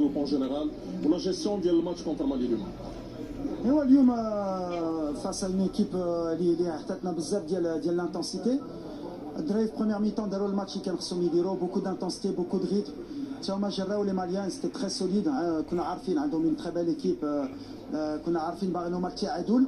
groupe en général ou la gestion du match contre Mali demain. ايوا اليوم face à une équipe اللي عطاتنا بزاف ديال l'intensité. الدراري في première mi-temps داروا الماتش اللي كان خصهم يديروا beaucoup d'intensité, beaucoup de rythme. حتى هما جراو لي ماليان c'était très solide. كنا عارفين عندهم une très belle équipe. كنا عارفين باغيين هما التعادل.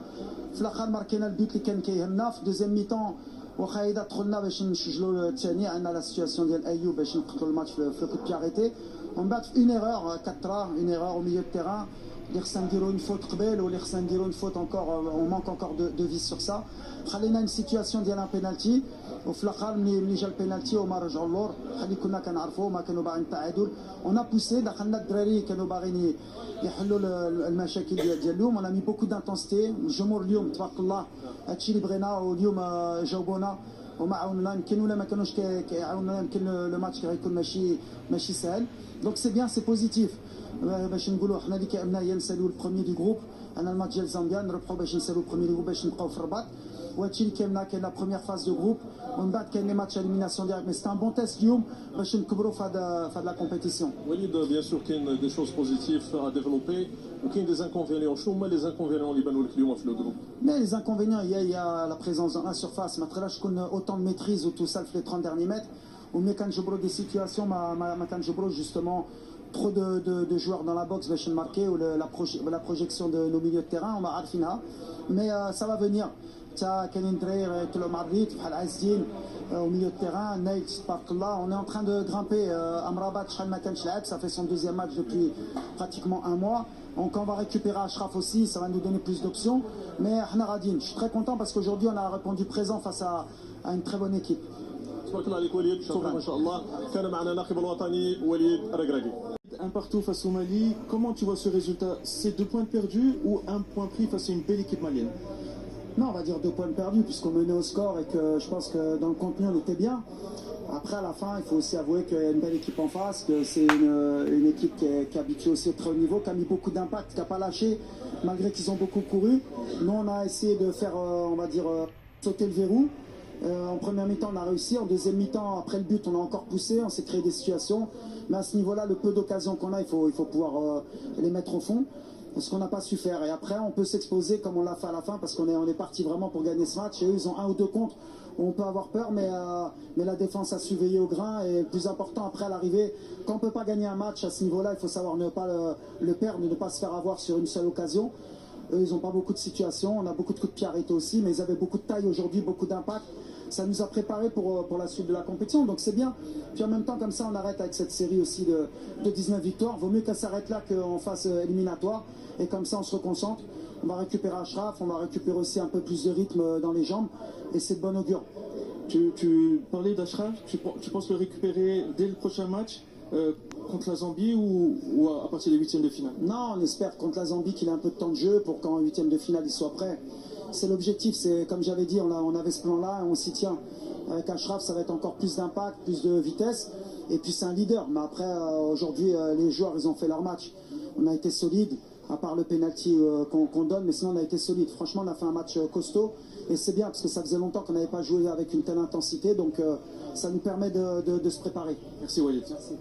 في الاخر ماركينا البيت اللي كان كيهمنا في دوزيام ميطون. واخا اذا دخلنا باش نسجلوا الثاني عندنا لا سيتواسيون ديال ايوب باش نقتلوا الماتش في لو كوت بياريتي. ومن بعد في اون ايرور 4 اون ايرور au milieu de terrain. اللي خصنا نديروا اون فوت قبل واللي خصنا نديروا اون فوت انكور اون مانك انكور دو فيس سور سا. خلينا اون سيتواسيون ديال ان بينالتي وفي الاخر ملي جا البينالتي هما رجعوا اللور. خلي كنا كنعرفوا ما كانوا باغيين التعادل. اون بوسي دخلنا الدراري كانوا باغيين يحلوا المشاكل ديال اليوم. اون مي بوكو دانتونسيتي. الجمهور اليوم تبارك الله هادشي اللي بغينا واليوم جاوبونا وما عاونونا. يمكن ولا ما كانوش كيعاونونا يمكن لو ماتش غيكون ماشي سهل. دونك سي بيان سي بوزيتيف باش نقولوا حنا اللي كيعملنا هي نسالوا البروميي دو جروب. انا الماتش ديال زامبيا نربحوا باش نسالوا البروميي دو جروب باش نبقاو في الرباط. وهادشي اللي كاين لا بروميير فاز دو جروب ومن بعد كاين لي ماتش اليميناسيون ديالك. مي سي ان بون تيست اليوم باش نكبروا في هاد لا كومبيتيسيون. وليد بيان سور كاين دي شوز بوزيتيف ا ديفلوبي وكاين دي انكونفينيون. شنو هما لي انكونفينيون اللي بانوا لك اليوم في لو جروب؟ Mais les inconvénients, il y a la présence dans la surface. Maintenant, je connais autant de maîtrise ou tout ça, les 30 derniers mètres. Ou mais quand je broie des situations, quand je broie justement trop de joueurs dans la boxe, je vais marquer ou la projection de nos milieux de terrain, on m'a arfina. Mais ça va venir. كان ندري كلهم عريت بحال عزين au milieu de terrain. Nail تبارك الله. On est en train de grimper. Amrabat شحال ما كانش لعب. Ça fait son deuxième match depuis pratiquement un mois. Donc on va récupérer Achraf aussi, ça va nous donner plus d'options. Mais حنا غاديين. Je suis très content parce qu'aujourd'hui on a répondu présent face à une très bonne équipe. تبارك الله عليك وليد. شكرا ما شاء الله. كان معنا الناقب الوطني وليد ركراكي. Un partout face au Mali, comment tu vois ce résultat? C'est 2 points perdus ou un point pris face à une belle équipe malienne? Non, on va dire 2 points perdus puisqu'on menait au score et que je pense que dans le contenu on était bien. Après à la fin il faut aussi avouer qu'il y a une belle équipe en face, que c'est une équipe qui est habituée aussi au très haut niveau, qui a mis beaucoup d'impact, qui n'a pas lâché malgré qu'ils ont beaucoup couru. Nous on a essayé de faire on va dire sauter le verrou. En première mi-temps on a réussi, en deuxième mi-temps après le but on a encore poussé, on s'est créé des situations. Mais à ce niveau-là, le peu d'occasions qu'on a, il faut pouvoir les mettre au fond. Ce qu'on n'a pas su faire. Et après, on peut s'exposer comme on l'a fait à la fin parce qu'on est parti vraiment pour gagner ce match. Et eux, ils ont 1 ou 2 contre où on peut avoir peur, mais la défense a su veiller au grain. Et le plus important, après, à l'arrivée, quand on ne peut pas gagner un match à ce niveau-là, il faut savoir ne pas le perdre, ne pas se faire avoir sur une seule occasion. Eux, ils n'ont pas beaucoup de situations. On a beaucoup de coups de pied arrêtés aussi, mais ils avaient beaucoup de taille aujourd'hui, beaucoup d'impact. Ça nous a préparé pour la suite de la compétition, donc c'est bien. Puis en même temps, comme ça, on arrête avec cette série aussi de 19 victoires. Vaut mieux qu'elle s'arrête là qu'en phase éliminatoire. Et comme ça, on se reconcentre. On va récupérer Achraf, on va récupérer aussi un peu plus de rythme dans les jambes. Et c'est de bon augure. Tu parlais d'Achraf, tu penses le récupérer dès le prochain match contre la Zambie ou à partir des 8e de finale? Non, on espère contre la Zambie qu'il ait un peu de temps de jeu pour qu'en 8e de finale il soit prêt. C'est l'objectif, c'est comme j'avais dit, on avait ce plan-là et on s'y tient. Avec Achraf, ça va être encore plus d'impact, plus de vitesse. Et puis c'est un leader. Mais après, aujourd'hui, les joueurs, ils ont fait leur match. On a été solide, à part le penalty qu'on donne, mais sinon on a été solide. Franchement, on a fait un match costaud. Et c'est bien, parce que ça faisait longtemps qu'on n'avait pas joué avec une telle intensité. Donc ça nous permet de se préparer. Merci Walid. Merci.